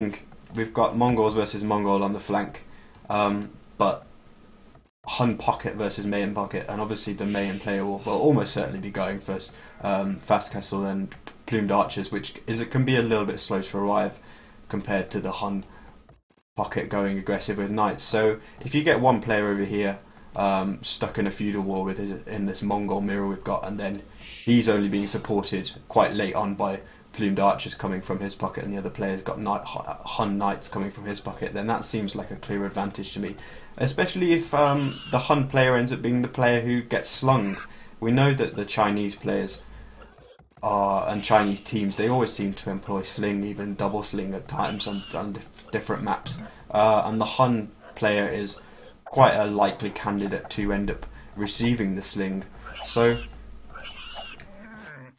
we've got Mongols versus Mongol on the flank, but Hun pocket versus Mayan pocket, and obviously the Mayan player will almost certainly be going first. Fast Castle and Plumed Archers, which it can be a little bit slow to arrive compared to the Hun pocket going aggressive with knights. So if you get one player over here stuck in a feudal war with in this Mongol mirror we've got, and then he's only being supported quite late on by Plumed Archers coming from his pocket, and the other player's got Hun Knights coming from his pocket, then that seems like a clear advantage to me. Especially if the Hun player ends up being the player who gets slung. We know that the Chinese players and Chinese teams, they always seem to employ sling, even double sling at times on different maps. And the Hun player is quite a likely candidate to end up receiving the sling. So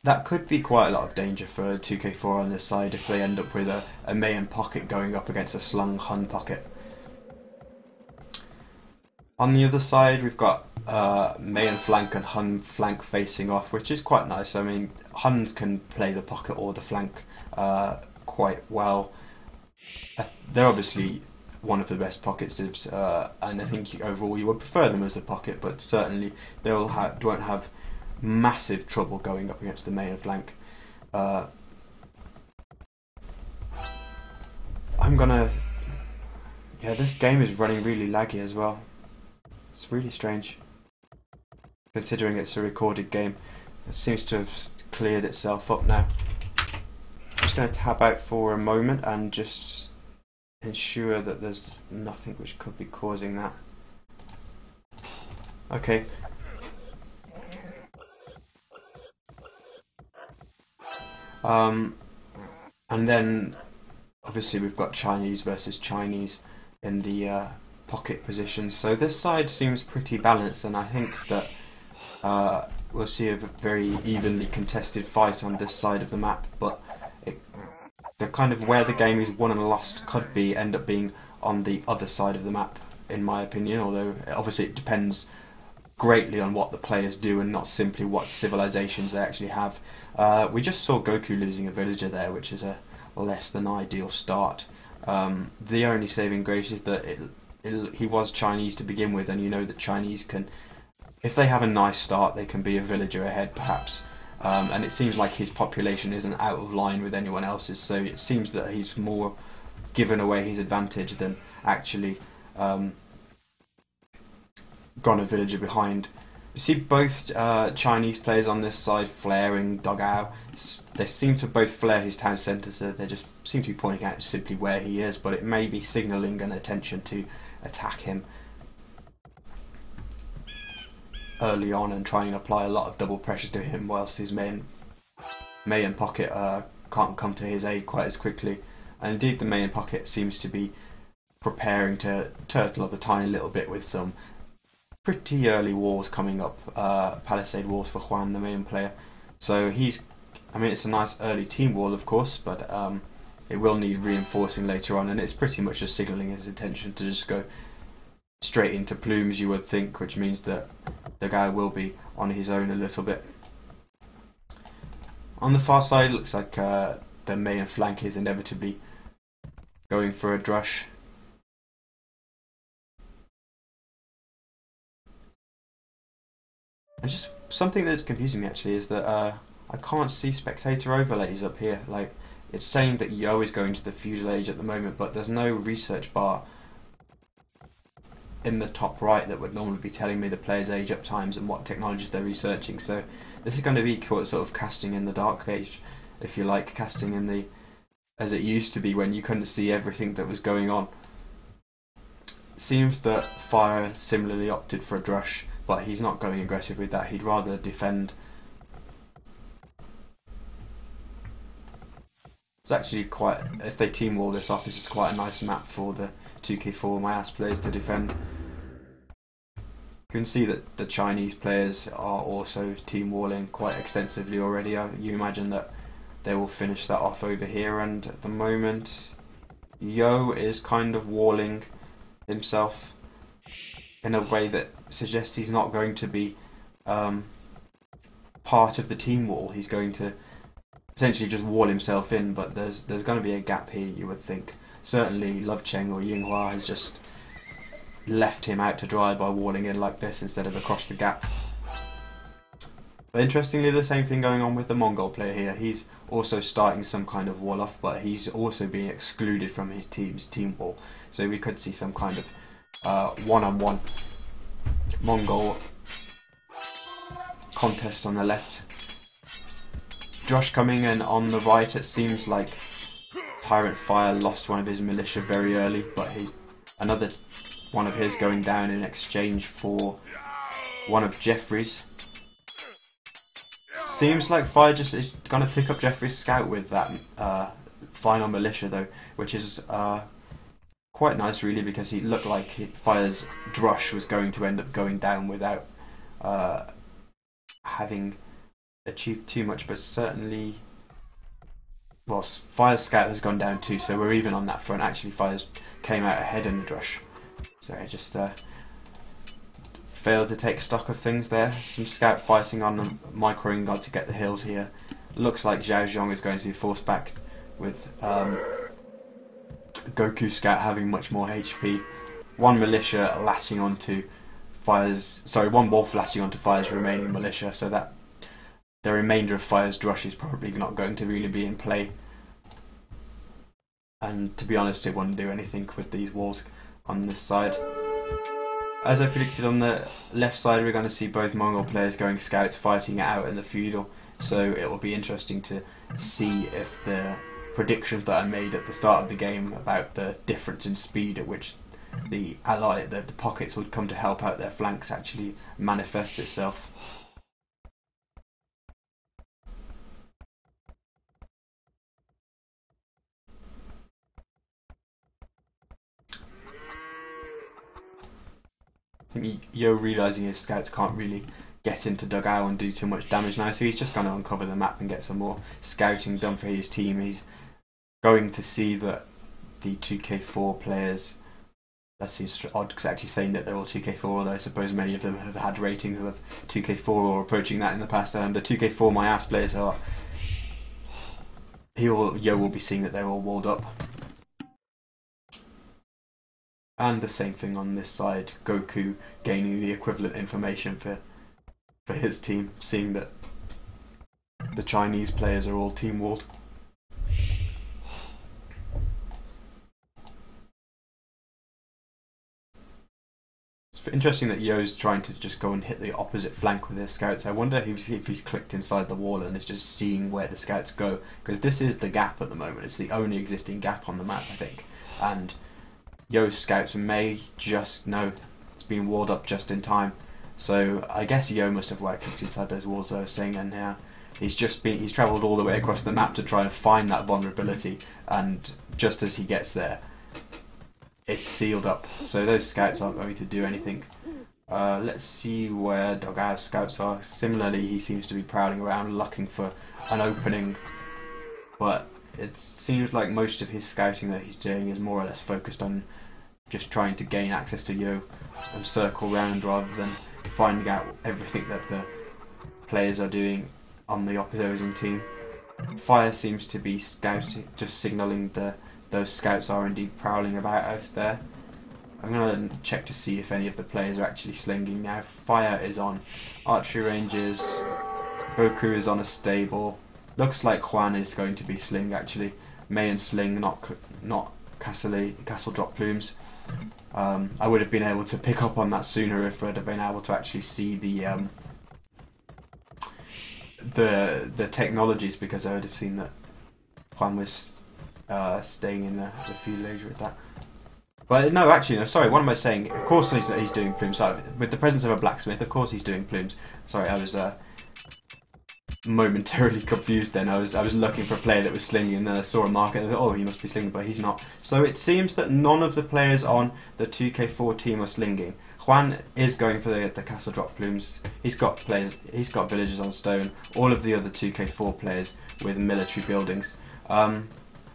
that could be quite a lot of danger for 2k4 on this side if they end up with a Mayan pocket going up against a slung Hun pocket. On the other side, we've got Mayan flank and Hun flank facing off, which is quite nice. I mean, Huns can play the pocket or the flank quite well. They're obviously one of the best pocket civs, and I think overall you would prefer them as a pocket, but certainly they won't have massive trouble going up against the Mayan flank. Yeah, this game is running really laggy as well. It's really strange, considering it's a recorded game. It seems to have cleared itself up now. I'm just going to tab out for a moment and just ensure that there's nothing which could be causing that. Okay. And then obviously we've got Chinese versus Chinese in the pocket positions. So this side seems pretty balanced, and I think that we'll see a very evenly contested fight on this side of the map, but the kind of where the game is won and lost could end up being on the other side of the map, in my opinion, although obviously it depends greatly on what the players do and not simply what civilizations they actually have. We just saw Goku losing a villager there, which is a less than ideal start. The only saving grace is that he was Chinese to begin with, and you know that Chinese can, if they have a nice start, they can be a villager ahead perhaps. And it seems like his population isn't out of line with anyone else's, so it seems that he's more given away his advantage than actually gone a villager behind. You see both Chinese players on this side flaring Dogao. They seem to both flare his town centre, so they just seem to be pointing out simply where he is, but it may be signalling an intention to attack him early on and try and apply a lot of double pressure to him, whilst his Mayan pocket can't come to his aid quite as quickly. And indeed the Mayan pocket seems to be preparing to turtle up a tiny little bit with some pretty early wars coming up, palisade wars for Juan, the Mayan player. So it's a nice early team wall of course, but it will need reinforcing later on, and it's pretty much just signalling his intention to just go straight into plumes, you would think, which means that the guy will be on his own a little bit. On the far side, it looks like the Mayan flank is inevitably going for a drush. And just something that's confusing me actually is that I can't see spectator overlays up here. Like, it's saying that Yo is going to the feudal age at the moment, but there's no research bar in the top right that would normally be telling me the player's age up times and what technologies they're researching. So this is going to be sort of casting in the dark age, if you like, casting in the as it used to be when you couldn't see everything that was going on. It seems that Fire similarly opted for a drush, but he's not going aggressive with that. He'd rather defend. It's actually quite, if they team wall this off, this is quite a nice map for the 2k4MyAss players to defend. You can see that the Chinese players are also team walling quite extensively already. You imagine that they will finish that off over here, and at the moment Yo is kind of walling himself in a way that suggests he's not going to be part of the team wall. He's going to potentially just wall himself in, but there's going to be a gap here, you would think. certainly Love Cheng or Yinghua has just left him out to dry by walling in like this instead of across the gap. But interestingly, the same thing going on with the Mongol player here. He's also starting some kind of wall off, but he's also being excluded from his team's team wall. So we could see some kind of one-on-one Mongol contest on the left. Drush coming in on the right. It seems like Tyrant Fire lost one of his militia very early, but another one of his going down in exchange for one of Jeffrey's. Seems like Fire just is going to pick up Jeffrey's scout with that final militia though, which is quite nice really, because he looked like Fire's Drush was going to end up going down without having achieved too much, but certainly, well, Fire's scout has gone down too, so we're even on that front. Actually, Fire's came out ahead in the Drush, so I just failed to take stock of things there. Some scout fighting on the microing guard to get the hills here. Looks like Zhao Zhong is going to be forced back with Goku scout having much more HP. One militia latching onto one wolf latching onto Fire's remaining militia, so that the remainder of Fire's Drush is probably not going to really be in play. And to be honest, it wouldn't do anything with these walls on this side. As I predicted, on the left side we're going to see both Mongol players going scouts fighting it out in the feudal, so it will be interesting to see if the predictions that I made at the start of the game about the difference in speed at which the pockets would come to help out their flanks actually manifests itself. I think Yo realising his scouts can't really get into Dugao and do too much damage now, so he's just going to uncover the map and get some more scouting done for his team. He's going to see that the 2k4 players, that seems odd because actually saying that they're all 2k4, although I suppose many of them have had ratings of 2k4 or approaching that in the past. The 2k4MyAss players are, Yo will be seeing that they're all walled up. And the same thing on this side, Goku gaining the equivalent information for his team, seeing that the Chinese players are all team walled. It's interesting that Yo's trying to just go and hit the opposite flank with his scouts. I wonder if he's clicked inside the wall and is just seeing where the scouts go, because this is the gap at the moment. It's the only existing gap on the map, I think, and Yo's scouts may just know it's been walled up just in time. So I guess Yo must have right-clicked inside those walls I was saying, and now he's travelled all the way across the map to try and find that vulnerability, and just as he gets there, it's sealed up. So those scouts aren't going to do anything. Let's see where Dogao's scouts are. Similarly, he seems to be prowling around looking for an opening, but it seems like most of his scouting that he's doing is more or less focused on just trying to gain access to Yo and circle round rather than finding out everything that the players are doing on the opposing team. Fire seems to be scouting, just signalling those scouts are indeed prowling about out there. I'm going to check to see if any of the players are actually slinging now. Fire is on archery ranges, Goku is on a stable. Looks like Juan is going to be sling actually. Mei and sling, not castle drop plumes. I would have been able to pick up on that sooner if I'd have been able to actually see the technologies, because I would have seen that Juan was staying in the fuselage with that. But no, actually, no, sorry, what am I saying? Of course he's doing plumes. Sorry, with the presence of a blacksmith, of course he's doing plumes. Sorry, I was momentarily confused then. I was looking for a player that was slinging, and then I saw a marker and I thought, oh, he must be slinging, but he's not. So it seems that none of the players on the 2k4 team are slinging. Juan is going for the castle drop plumes. He's got villagers on stone. All of the other 2k4 players with military buildings.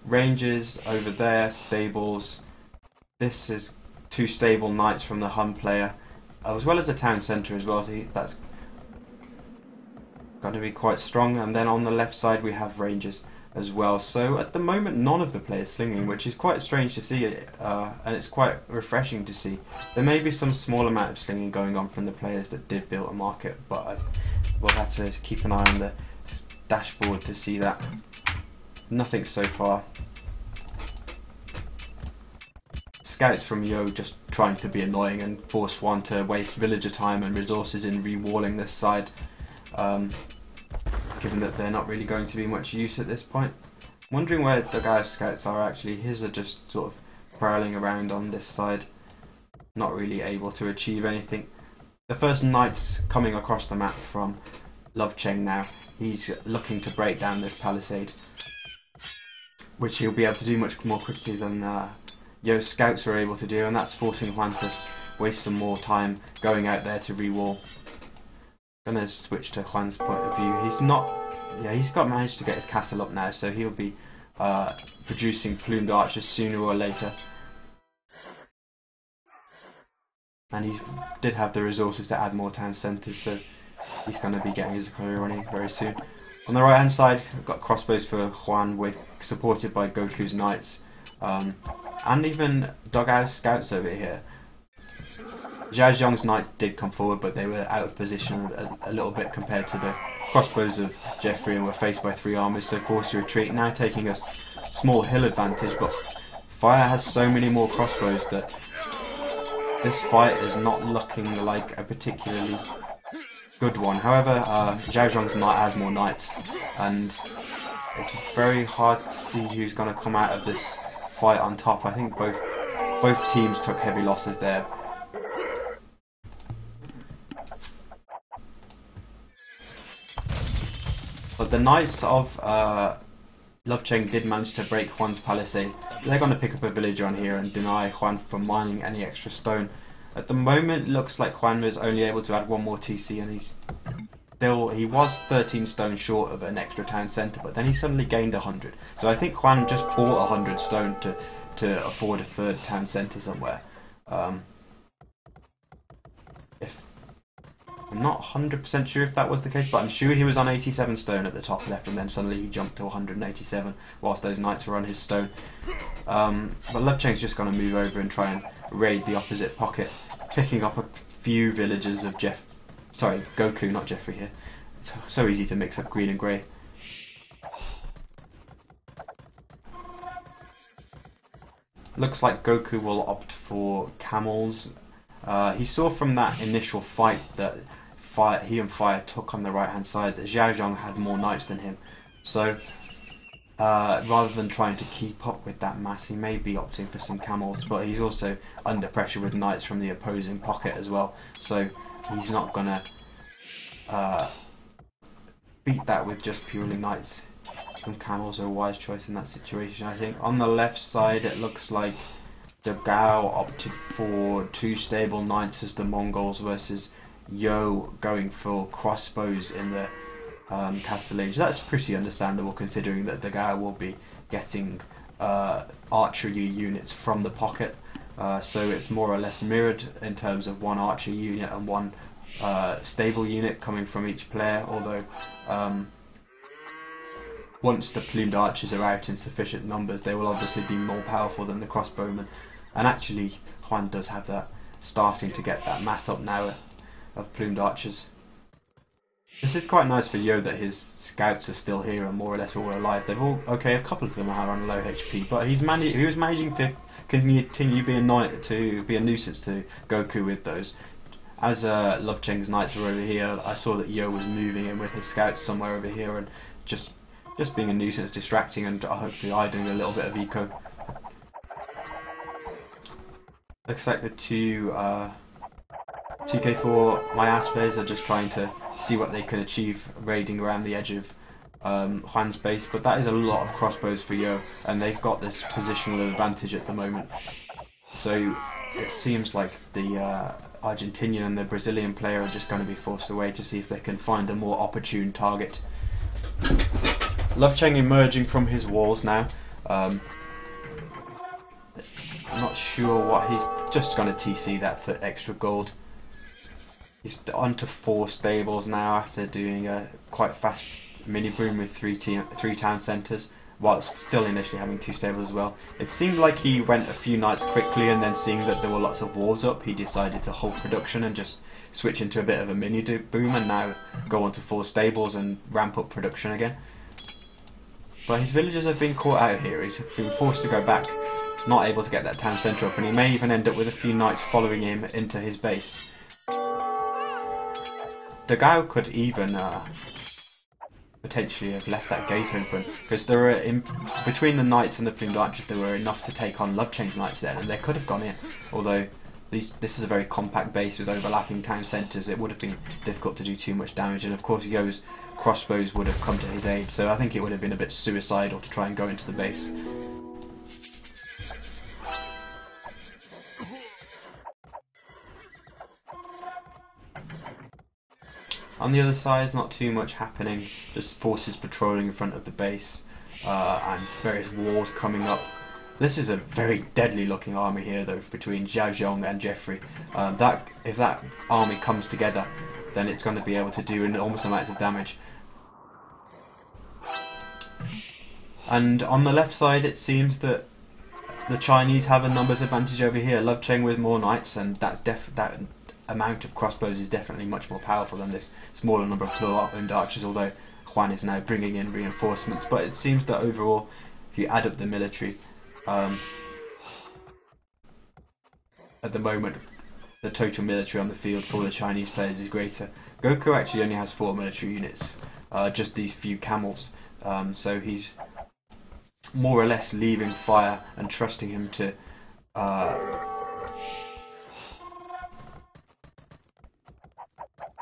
Ranges over there, stables. This is 2 stable knights from the Hun player, as well as the town centre as well. So that's going to be quite strong. And then on the left side we have ranges. as well. So at the moment, none of the players slinging, which is quite strange to see, and it's quite refreshing to see. There may be some small amount of slinging going on from the players that did build a market, but we'll have to keep an eye on the dashboard to see that. Nothing so far. Scouts from Yo just trying to be annoying and force one to waste villager time and resources in re-walling this side, given that they're not really going to be much use at this point. Wondering where the guy's scouts are actually. His are just sort of prowling around on this side, not really able to achieve anything. The first knight's coming across the map from Love Cheng now. He's looking to break down this palisade, which he'll be able to do much more quickly than Yo's scouts are able to do, and that's forcing Juan to waste some more time going out there to re-wall. Gonna switch to Juan's point of view. He's managed to get his castle up now, so he'll be producing plumed archers sooner or later. And he did have the resources to add more town centres, so he's going to be getting his economy running very soon. On the right hand side, we've got crossbows for Juan, supported by Goku's knights, and even Doghouse scouts over here. Zhao Zhong's knights did come forward, but they were out of position a little bit compared to the crossbows of Jeffrey and were faced by 3 armies, so forced to retreat, now taking a small hill advantage, but Fire has so many more crossbows that this fight is not looking like a particularly good one. However, Zhao Zhong's knight has more knights, and it's very hard to see who's going to come out of this fight on top. I think both teams took heavy losses there. But the knights of Love Cheng did manage to break Juan's palisade. They're going to pick up a villager on here and deny Juan from mining any extra stone. At the moment, it looks like Juan was only able to add 1 more TC, and he was 13 stone short of an extra town centre, but then he suddenly gained 100. So I think Juan just bought 100 stone to afford a 3rd town centre somewhere. I'm not 100% sure if that was the case, but I'm sure he was on 87 stone at the top left, and then suddenly he jumped to 187 whilst those knights were on his stone. But Love Cheng's just going to move over and try and raid the opposite pocket, picking up a few villagers of Goku, not Jeffrey here. It's so easy to mix up green and grey. Looks like Goku will opt for camels. He saw from that initial fight that he and Fire took on the right hand side that Zhao Zhong had more knights than him. So rather than trying to keep up with that mass, he may be opting for some camels, but he's also under pressure with knights from the opposing pocket as well. So he's not going to beat that with just purely knights. Some camels are a wise choice in that situation, I think. On the left side, it looks like the Gao opted for 2 stable knights as the Mongols versus Yo going for crossbows in the Castle Age. That's pretty understandable considering that the Gao will be getting archery units from the pocket. So it's more or less mirrored in terms of 1 archer unit and 1 stable unit coming from each player, although once the plumed archers are out in sufficient numbers, they will obviously be more powerful than the crossbowmen. And actually, Juan does have that, starting to get that mass up now of plumed archers. This is quite nice for Yo that his scouts are still here and more or less all alive. They've all, okay, a couple of them are on low HP, but he was managing to continue being a nuisance to Goku with those. As Love Cheng's knights were over here, I saw that Yo was moving in with his scouts somewhere over here and just being a nuisance, distracting, and hopefully I doing a little bit of eco. Looks like the 2k4MyAss players are just trying to see what they can achieve raiding around the edge of Juan's base, but that is a lot of crossbows for Yo, and they've got this positional advantage at the moment. So it seems like the Argentinian and the Brazilian player are just going to be forced away to see if they can find a more opportune target. Love Cheng emerging from his walls now. I'm not sure what he's just going to TC that for extra gold. He's on to 4 stables now after doing a quite fast mini boom with 3 town centres. whilst still initially having 2 stables as well. It seemed like he went a few knights quickly, and then seeing that there were lots of walls up, he decided to halt production and just switch into a bit of a mini boom, and now go on to 4 stables and ramp up production again. But his villagers have been caught out here. He's been forced to go back, not able to get that town centre up, and he may even end up with a few knights following him into his base. Dagao could even potentially have left that gate open, because there were between the knights and the plumed archers there were enough to take on Love Chain's knights then, and they could have gone in. Although this is a very compact base with overlapping town centres, it would have been difficult to do too much damage, and of course Yo's crossbows would have come to his aid, so I think it would have been a bit suicidal to try and go into the base. On the other side, not too much happening, just forces patrolling in front of the base, and various walls coming up. This is a very deadly looking army here though, between Xiao Zhong and Jeffrey. If that army comes together, then it's going to be able to do enormous amounts of damage. And on the left side, it seems that the Chinese have a numbers advantage over here. Love Cheng with more knights, and that amount of crossbows is definitely much more powerful than this smaller number of plumed archers, although Juan is now bringing in reinforcements. But it seems that overall, if you add up the military, at the moment, the total military on the field for the Chinese players is greater. Goku actually only has 4 military units, just these few camels, so he's more or less leaving Fire and trusting him to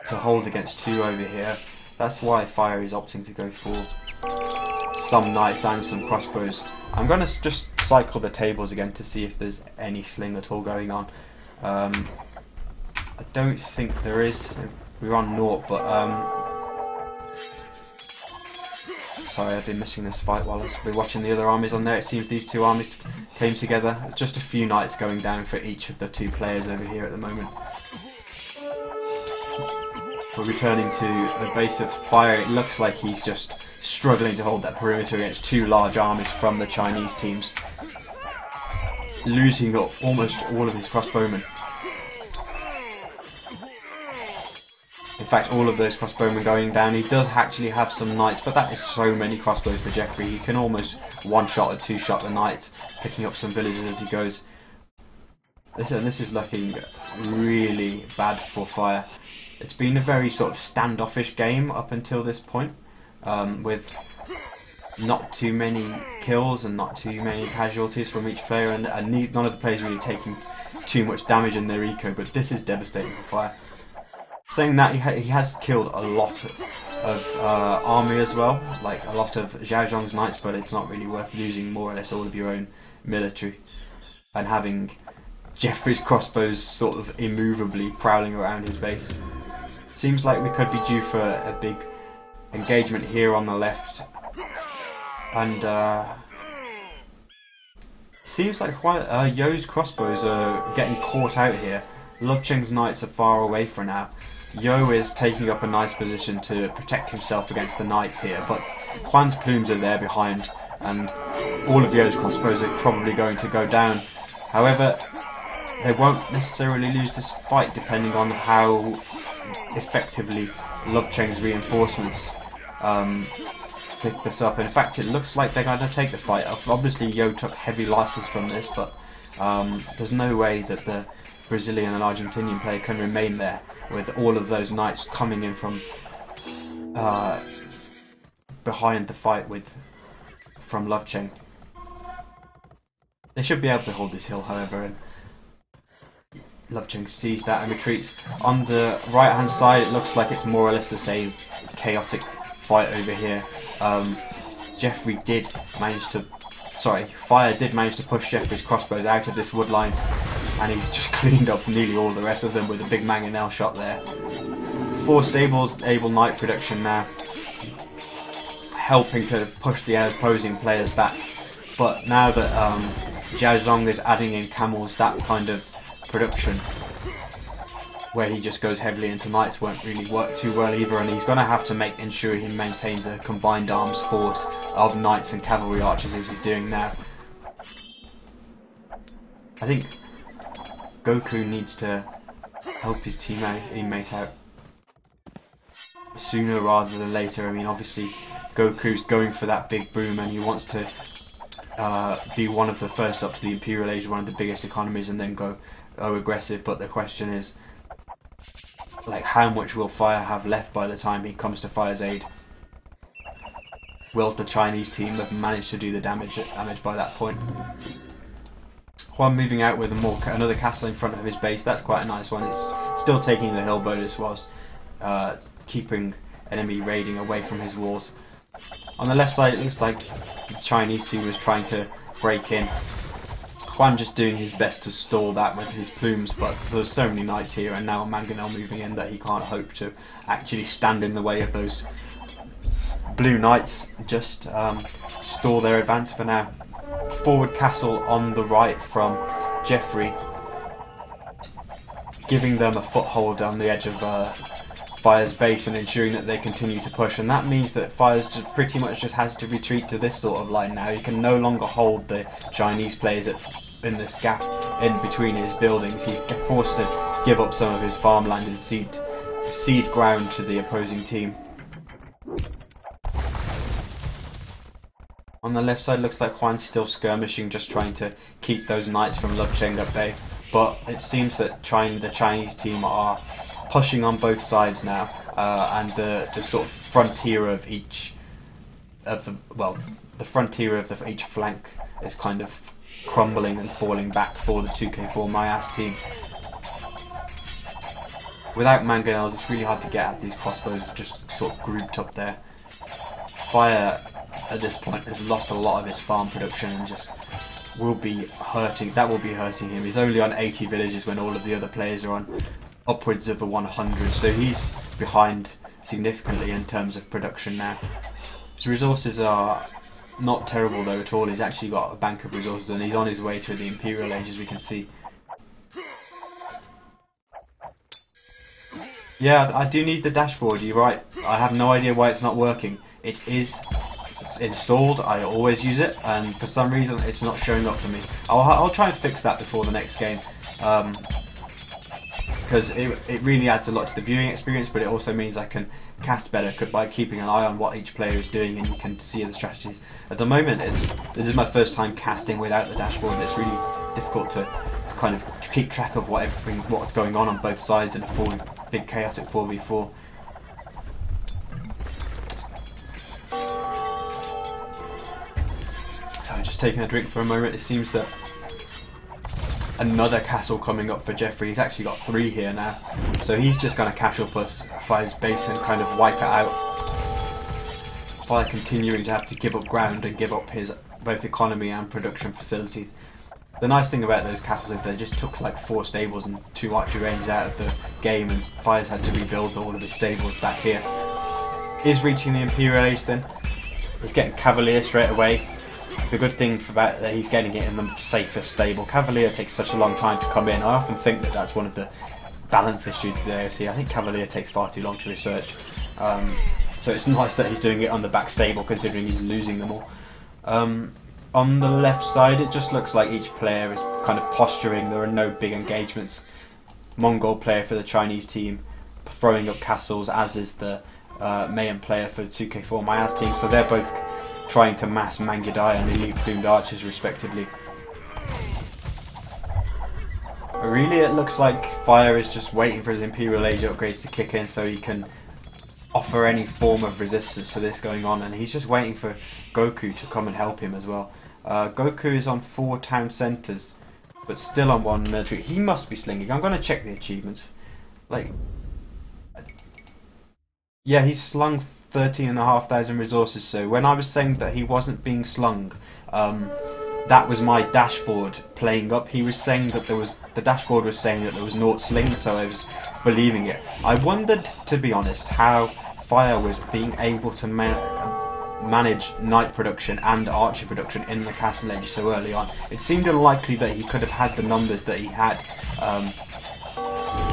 hold against 2 over here. That's why Fire is opting to go for some knights and some crossbows. I'm going to just cycle the tables again to see if there's any sling at all going on. I don't think there is. We're on naught, but sorry, I've been missing this fight while I've been watching the other armies on there. It seems these 2 armies came together. Just a few knights going down for each of the 2 players over here at the moment. We're returning to the base of Fire. It looks like he's just struggling to hold that perimeter against 2 large armies from the Chinese teams, losing almost all of his crossbowmen. In fact, all of those crossbowmen going down. He does actually have some knights, but that is so many crossbows for Jeffrey. He can almost one-shot or two-shot the knights, picking up some villages as he goes. This is looking really bad for Fire. It's been a very sort of standoffish game up until this point, with not too many kills and not too many casualties from each player, and none of the players really taking too much damage in their eco, but this is devastating for Fire. Saying that, he has killed a lot of army as well, like a lot of Xiao Zhong's knights, but it's not really worth losing more or less all of your own military and having Jeffrey's crossbows sort of immovably prowling around his base. Seems like we could be due for a big engagement here on the left, and seems like Yo's crossbows are getting caught out here. Love Cheng's knights are far away for now. Yo is taking up a nice position to protect himself against the knights here, but Juan's plumes are there behind, and all of Yo's crossbows are probably going to go down. However, they won't necessarily lose this fight depending on how effectively Love Cheng's reinforcements pick this up. In fact, it looks like they're going to take the fight. Obviously, Yo took heavy losses from this, but there's no way that the Brazilian and Argentinian player can remain there with all of those knights coming in from behind the fight from Love Cheng. They should be able to hold this hill, however, and Love Cheng sees that and retreats. On the right hand side, it looks like it's more or less the same chaotic fight over here. Fire did manage to push Jeffrey's crossbows out of this wood line, and he's just cleaned up nearly all the rest of them with a big mangonel shot there. 4 stables able knight production now, helping to push the opposing players back. But now that Xiao Zhong is adding in camels, that kind of production where he just goes heavily into knights won't really work too well either, and he's going to have to ensure he maintains a combined arms force of knights and cavalry archers as he's doing now. I think Goku needs to help his teammate out sooner rather than later. I mean, obviously Goku's going for that big boom and he wants to be one of the first up to the Imperial Age, one of the biggest economies, and then go aggressive. But the question is, like, how much will Fire have left by the time he comes to Fire's aid? Will the Chinese team have managed to do the damage by that point? Juan moving out with another castle in front of his base. That's quite a nice one. It's still taking the hill bonus whilst keeping enemy raiding away from his walls. On the left side, it looks like the Chinese team was trying to break in. Juan just doing his best to stall that with his plumes, but there's so many knights here and now Mangonel moving in that he can't hope to actually stand in the way of those blue knights. Just stall their advance for now. Forward castle on the right from Jeffrey, giving them a foothold on the edge of Fire's base and ensuring that they continue to push, and that means that Fire's just pretty much just has to retreat to this sort of line now. He can no longer hold the Chinese players in this gap in between his buildings. He's forced to give up some of his farmland and cede ground to the opposing team. On the left side, looks like Juan's still skirmishing, just trying to keep those knights from Lovcheng at bay. But it seems that the Chinese team are pushing on both sides now, and the sort of frontier of each each flank is kind of crumbling and falling back for the 2k4MyAss team. Without mangonels, it's really hard to get at these crossbows just sort of grouped up there. Fire at this point has lost a lot of his farm production and just will be hurting him. He's only on 80 villages when all of the other players are on upwards of 100, so he's behind significantly in terms of production now. His resources are not terrible though at all. He's actually got a bank of resources and he's on his way to the Imperial Age, as we can see. Yeah, I do need the dashboard, you're right. I have no idea why it's not working. It's installed, I always use it, and for some reason it's not showing up for me. I'll try and fix that before the next game, because it really adds a lot to the viewing experience, but it also means I can cast better by keeping an eye on what each player is doing and you can see the strategies. At the moment, this is my first time casting without the dashboard, and it's really difficult to kind of keep track of what's going on both sides in a big chaotic 4v4. So just taking a drink for a moment. It seems that another castle coming up for Jeffrey. He's actually got 3 here now, so he's just going to cash up Fire's base and kind of wipe it out. Fire continuing to have to give up ground and give up his both economy and production facilities. The nice thing about those castles is they just took like 4 stables and 2 archery ranges out of the game, and Fire's had to rebuild all of his stables back here. Is reaching the Imperial Age then. He's getting Cavalier straight away. The good thing about that, he's getting it in the safest stable. Cavalier takes such a long time to come in. I often think that that's one of the balance issues to the AOC. I think Cavalier takes far too long to research. So it's nice that he's doing it on the back stable, considering he's losing them all. On the left side, it just looks like each player is kind of posturing. There are no big engagements. Mongol player for the Chinese team throwing up castles, as is the Mayan player for the 2k4MyAss team. So they're both trying to mass Mangudai and elite plumed archers respectively. But really, it looks like Fire is just waiting for his Imperial Age upgrades to kick in so he can offer any form of resistance to this going on, and he's just waiting for Goku to come and help him as well. Goku is on 4 town centres, but still on 1 military. He must be slinging. I'm going to check the achievements. Yeah, he's slung 13,500 resources. So when I was saying that he wasn't being slung, that was my dashboard playing up. He was saying that the dashboard was saying that there was 0 sling, so I was believing it. I wondered, to be honest, how Fire was being able to manage knight production and archer production in the castle age so early on. It seemed unlikely that he could have had the numbers that he had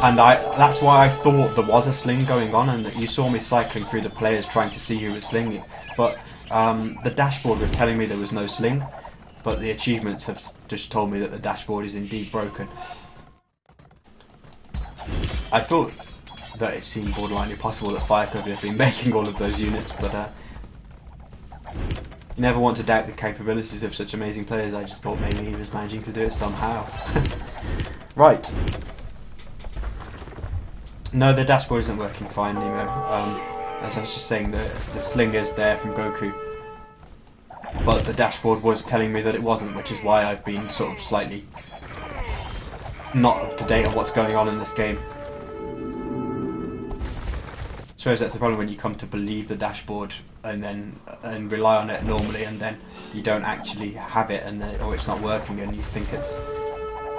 And that's why I thought there was a sling going on, and you saw me cycling through the players trying to see who was slinging. But the dashboard was telling me there was no sling, but the achievements have just told me that the dashboard is indeed broken. I thought that it seemed borderline impossible that Fire could have been making all of those units, but you never want to doubt the capabilities of such amazing players. I just thought maybe he was managing to do it somehow. Right. No, the dashboard isn't working fine anymore. As I was just saying, the sling is there from Goku, but the dashboard was telling me that it wasn't, which is why I've been sort of slightly not up to date on what's going on in this game. I suppose that's the problem when you come to believe the dashboard and rely on it normally, and then you don't actually have it, or it's not working, and you think it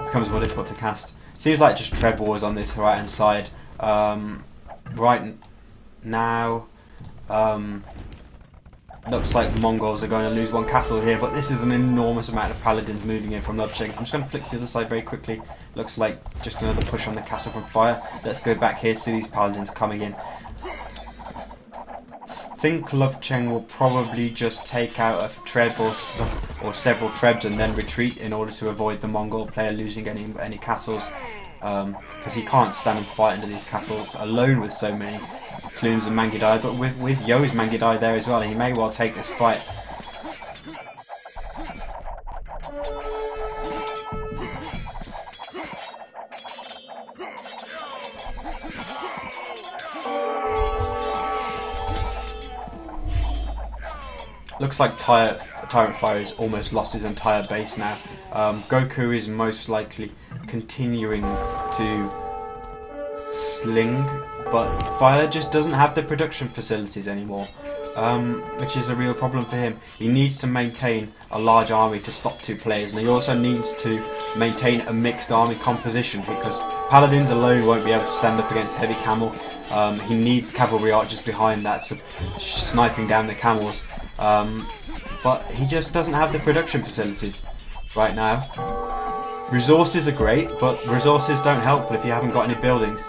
becomes more difficult to cast. Seems like just Treb Wars on this right hand side. Right now, looks like Mongols are going to lose one castle here, but this is an enormous amount of paladins moving in from Lovecheng. I'm just going to flick to the other side very quickly. Looks like just another push on the castle from Fire. Let's go back here to see these paladins coming in. I think Lovecheng will probably just take out a Treb or several Trebs and then retreat in order to avoid the Mongol player losing any castles, because he can't stand and fight into these castles alone with so many Plumes and Mangudai, but with Yo's Mangudai there as well, he may well take this fight. Looks like Tyrant Fire has almost lost his entire base now. Goku is most likely continuing to sling, but Fire just doesn't have the production facilities anymore, which is a real problem for him. He needs to maintain a large army to stop two players, and he also needs to maintain a mixed army composition, because Paladins alone won't be able to stand up against heavy camel. He needs cavalry archers behind that, sniping down the camels. But he just doesn't have the production facilities right now. Resources are great, but resources don't help if you haven't got any buildings.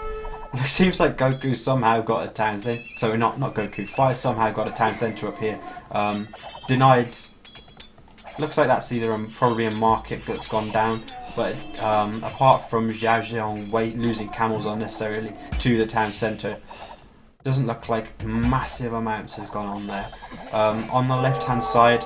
It seems like Goku somehow got a town centre. So not Goku. Fire somehow got a town centre up here. Denied. Looks like that's either probably a market that's gone down. But apart from Zhaoxiang losing camels unnecessarily to the town centre, doesn't look like massive amounts has gone on there. On the left hand side,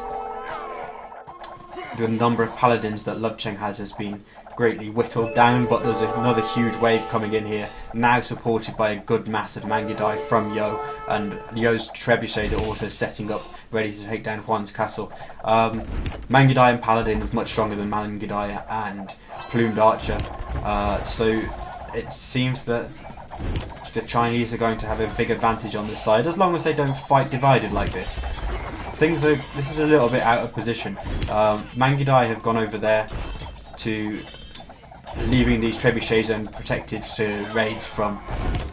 the number of paladins that Lovecheng has been greatly whittled down, but there's another huge wave coming in here, now supported by a good mass of Mangudai from Yo, and Yo's trebuchets are also setting up, ready to take down Juan's castle. Mangudai and Paladin is much stronger than Mangudai and Plumed Archer, so it seems that the Chinese are going to have a big advantage on this side, as long as they don't fight divided like this. This is a little bit out of position. Mangudai have gone over there to leaving these trebuchets unprotected to raids from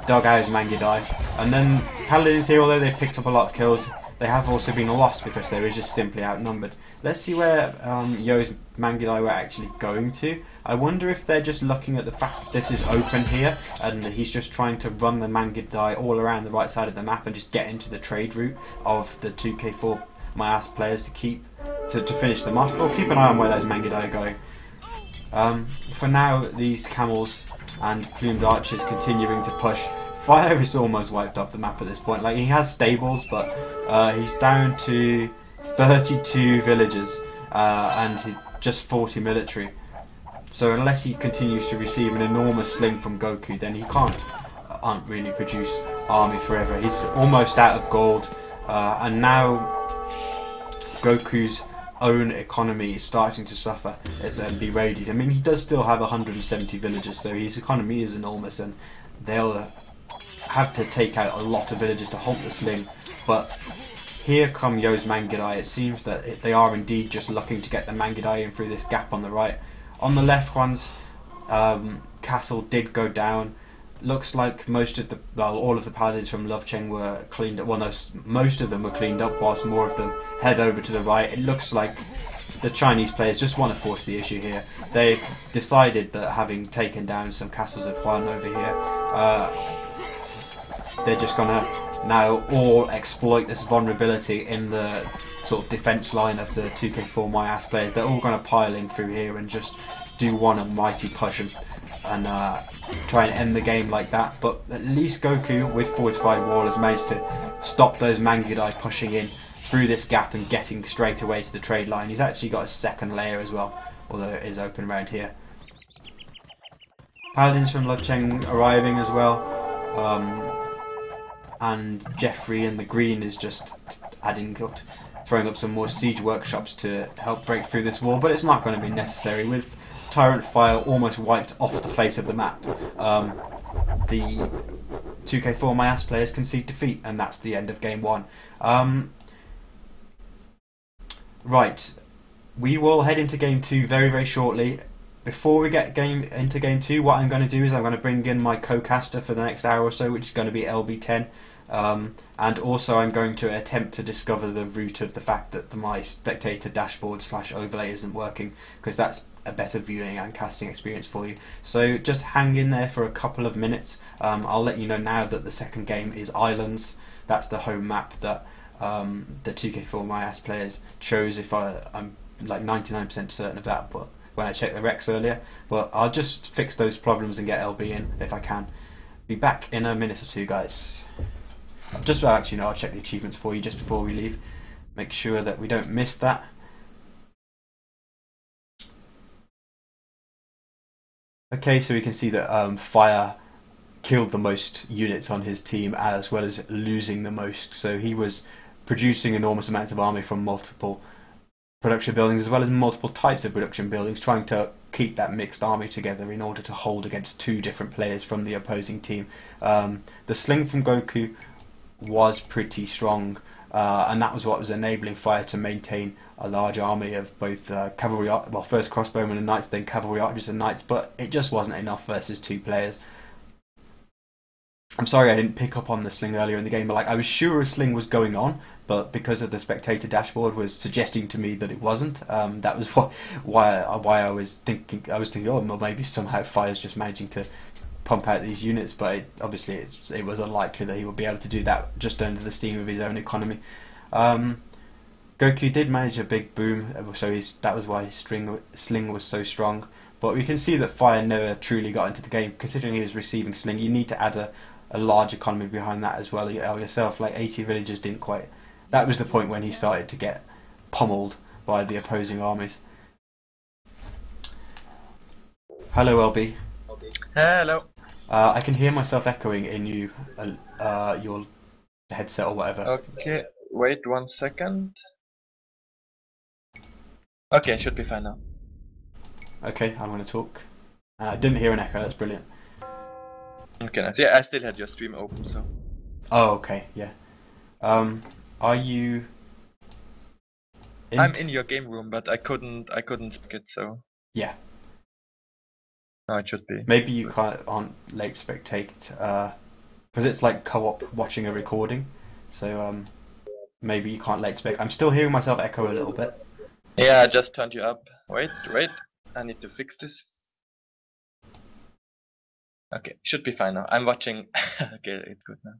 Dogao's Mangudai, and then Paladins here, although they've picked up a lot of kills, they have also been lost because they were just simply outnumbered. Let's see where Yo's Mangudai were actually going to. I wonder if they're just looking at the fact that this is open here and he's just trying to run the Mangudai all around the right side of the map and just get into the trade route of the 2k4MyAss players to finish them off. We'll keep an eye on where those Mangudai are going. For now, these camels and plumed archers continuing to push. Fire is almost wiped off the map at this point. Like, he has stables, but he's down to 32 villagers and just 40 military. So unless he continues to receive an enormous sling from Goku, then he can't really produce army forever. He's almost out of gold, and now Goku's own economy is starting to suffer as be raided. I mean, he does still have 170 villagers, so his economy is enormous, and they'll have to take out a lot of villagers to halt the sling. But here come Yo's Mangudai. It seems that they are indeed just looking to get the Mangudai in through this gap on the right. On the left one's castle did go down. Looks like all of the paladins from Lovecheng were cleaned up. Well, no, most of them were cleaned up, whilst more of them head over to the right. It looks like the Chinese players just want to force the issue here. They've decided that having taken down some castles of Huan over here, they're just gonna now all exploit this vulnerability in the sort of defense line of the 2k4MyAss players. They're all gonna pile in through here and just do one almighty push and try and end the game like that. But at least Goku, with fortified wall, has managed to stop those Mangudai pushing in through this gap and getting straight away to the trade line. He's actually got a second layer as well, although it is open around here. Paladins from Lovecheng arriving as well, and Jeffrey in the green is just throwing up some more siege workshops to help break through this wall, but it's not going to be necessary. With Tyrant Fire almost wiped off the face of the map, the 2k4MyAss players concede defeat, and that's the end of game 1. Right, we will head into game 2 very, very shortly. Before we get into game 2, what I'm going to do is I'm going to bring in my co-caster for the next hour or so, which is going to be LB10. And also I'm going to attempt to discover the root of the fact that my spectator dashboard / overlay isn't working, because that's a better viewing and casting experience for you. So just hang in there for a couple of minutes. I'll let you know now that the second game is Islands. That's the home map that the 2k4MyAss players chose. I'm like 99% certain of that, but when I checked the Rex earlier. But I'll just fix those problems and get LB in if I can. Be back in a minute or two, guys. Just about, actually, no, I'll check the achievements for you just before we leave. Make sure that we don't miss that. Okay, so we can see that Fire killed the most units on his team as well as losing the most. So he was producing enormous amounts of army from multiple production buildings as well as multiple types of production buildings, trying to keep that mixed army together in order to hold against 2 different players from the opposing team. The sling from Goku was pretty strong, and that was what was enabling Fire to maintain a large army of both cavalry, well, first crossbowmen and knights, then cavalry archers and knights, but it just wasn't enough versus 2 players. I'm sorry I didn't pick up on the sling earlier in the game, but like I was sure a sling was going on, but because of the spectator dashboard was suggesting to me that it wasn't, that was why I was thinking, oh, well, maybe somehow Fire's just managing to pump out these units, but obviously it was unlikely that he would be able to do that just under the steam of his own economy. Goku did manage a big boom, so that was why his sling was so strong. But we can see that Fire never truly got into the game. Considering he was receiving sling, you need to add a large economy behind that as well yourself. Like 80 villagers didn't quite. That was the point when he started to get pummeled by the opposing armies. Hello, LB. Hello. I can hear myself echoing in your headset or whatever. Okay, wait 1 second. Okay, should be fine now. Okay, I'm going to talk. I didn't hear an echo, that's brilliant. Okay, nice. Yeah, I still had your stream open, so. Oh, okay, yeah. Are you... I'm in your game room, but I couldn't speak it, so. Yeah. No, it should be. Maybe you aren't late spectate, because it's like co-op watching a recording, so maybe you can't late spec. I'm still hearing myself echo a little bit. Yeah, I just turned you up. Wait, I need to fix this. Okay, should be fine now. I'm watching. Okay, it's good now.